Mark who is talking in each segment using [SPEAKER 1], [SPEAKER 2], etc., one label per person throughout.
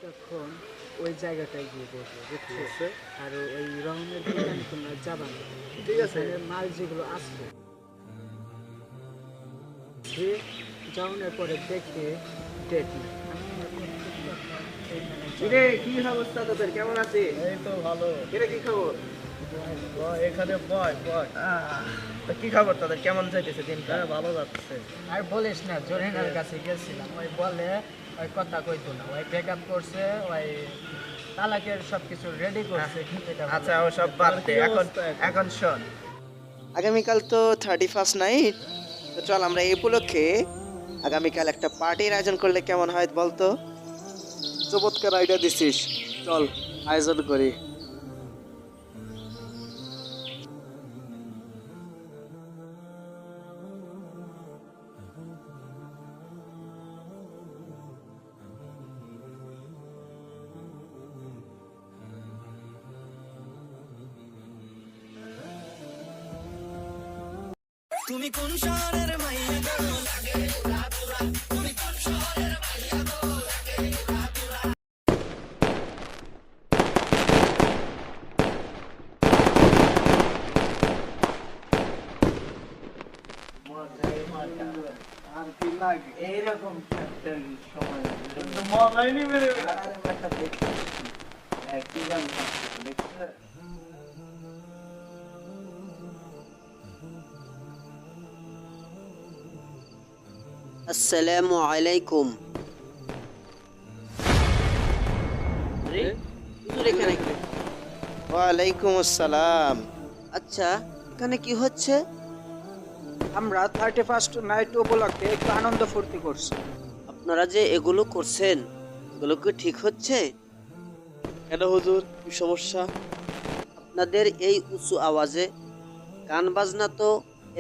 [SPEAKER 1] তখন ওই জায়গাটায় গিয়ে বসবো, বুঝছো? আর ওই রহমের দোকানে তোমরা যাবা না, ঠিক আছে? মাল যেগুলো আসবে যে যাওয়ার পরে দেখে ডেট না।
[SPEAKER 2] কিরে, কি অবস্থা তোদের? কেমন আছিস?
[SPEAKER 1] এই তো ভালো।
[SPEAKER 2] কিরে, কি খবর?
[SPEAKER 1] এখানে বয় বয়।
[SPEAKER 2] তা কি খবর তোদের? কেমন যাইতেছে দিনটা?
[SPEAKER 1] ভালো যাচ্ছে। আর বলিস না, জরিনার কাছে গেছিলাম, ওই বলে ওই কথা কইতো না, ওই ব্রেকআপ করছে, ওই তালাকের সবকিছু রেডি করছে, কিন্তু এটা
[SPEAKER 2] আচ্ছা, ও সব বাদ দে। এখন শোন, আগামীকাল তো 31st নাইট। তো চল আমরা এই উপলক্ষে আগামীকাল একটা পার্টির আয়োজন করলে কেমন হয় বলতো? চমৎকার আইডিয়া দিছিস, চল আয়োজন করি।
[SPEAKER 3] তুমি কোন শহরের মাইয়া গো লাগে রাতুরা, তুমি কোন শহরের মাইয়া গো লাগে রাতুরা।
[SPEAKER 2] আর কি লাগে এইরকম একটা সময় মজাই নিবে রে। একটা দেখছি একই গান দেখছে।
[SPEAKER 4] আসসালামু আলাইকুম।
[SPEAKER 2] ওয়ালাইকুম আসসালাম।
[SPEAKER 4] আচ্ছা, এখানে কি হচ্ছে?
[SPEAKER 1] আমরা 31st নাইট উপলক্ষে একটু আনন্দ ফুর্তি করছি।
[SPEAKER 4] আপনারা যে এগুলো করছেন, এগুলো কি ঠিক হচ্ছে?
[SPEAKER 2] কেন হুজুর, কি সমস্যা?
[SPEAKER 4] আপনাদের এই উঁচু আওয়াজে গান বাজনা তো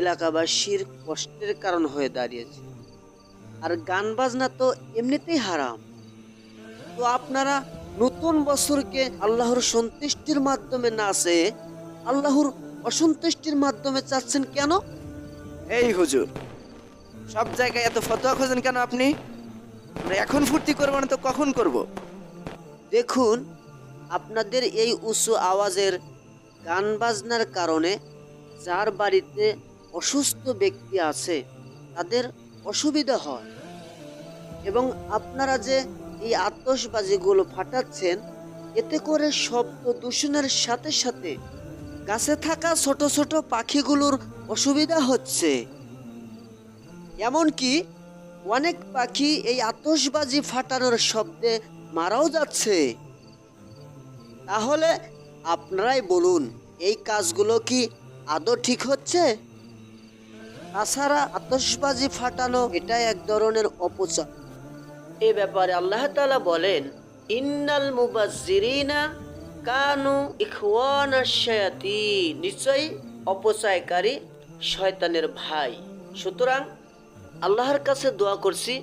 [SPEAKER 4] এলাকাবাসীর কষ্টের কারণ হয়ে দাঁড়িয়েছে, আর গান বাজনা তো এমনিতেই হারাম। তো আপনারা নতুন বছরকে আল্লাহর সন্তুষ্টির মাধ্যমে না চেয়ে আল্লাহর অসন্তুষ্টির মাধ্যমে চাচ্ছেন কেন?
[SPEAKER 2] এই হুজুর, সব জায়গায় এত ফতোয়া খোঁজেন কেন আপনি? আমরা এখন ফুর্তি করবো না তো কখন করব?
[SPEAKER 4] দেখুন, আপনাদের এই উঁচু আওয়াজের গান বাজনার কারণে যার বাড়িতে অসুস্থ ব্যক্তি আছে তাদের অসুবিধা হয়, এবং আপনারা যে এই আতশবাজিগুলো ফাটাচ্ছেন, এতে করে শব্দ দূষণের সাথে সাথে গাছে থাকা ছোট ছোট পাখিগুলোর অসুবিধা হচ্ছে। এমনকি অনেক পাখি এই আতশবাজি ফাটানোর শব্দে মারাও যাচ্ছে। তাহলে আপনারাই বলুন, এই কাজগুলো কি আদৌ ঠিক হচ্ছে? তাছাড়া আতশবাজি ফাটানো এটা এক ধরনের অপচার। এ ব্যাপারে আল্লাহ তাআলা বলেন, ইন্নাল মুবাজ্জিরিনা কানু ইখওয়ানাশ শায়াতিন, নিশ্চয়ই অপচয়কারী শয়তানের ভাই। সুতরাং আল্লাহর কাছে দোয়া করছি,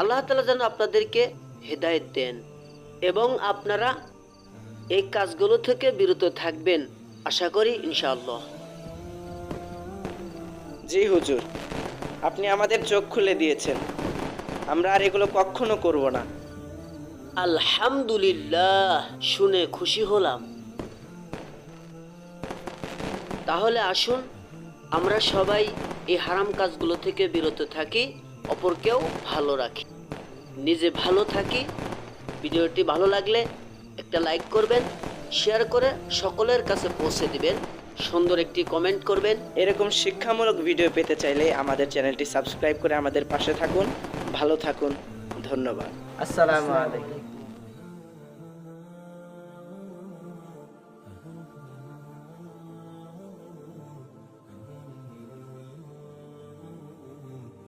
[SPEAKER 4] আল্লাহ তাআলা যেন আপনাদেরকে হেদায়েত দেন এবং আপনারা এই কাজগুলো থেকে বিরত থাকবেন, আশা করি ইনশাআল্লাহ।
[SPEAKER 2] জি হুজুর, আপনি আমাদের চোখ খুলে দিয়েছেন, আমরা আর এগুলো কখনো করব না।
[SPEAKER 4] আলহামদুলিল্লাহ, শুনে খুশি হলাম। তাহলে আসুন আমরা সবাই এই হারাম কাজগুলো থেকে বিরত থাকি, অপরকেও ভালো রাখি, নিজে ভালো থাকি। ভিডিওটি ভালো লাগলে একটা লাইক করবেন, শেয়ার করে সকলের কাছে পৌঁছে দিবেন, সুন্দর একটি কমেন্ট করবেন।
[SPEAKER 2] এরকম শিক্ষামূলক ভিডিও পেতে চাইলে আমাদের চ্যানেলটি সাবস্ক্রাইব করে আমাদের পাশে থাকুন। ভালো থাকুন, ধন্যবাদ। আসসালামু আলাইকুম।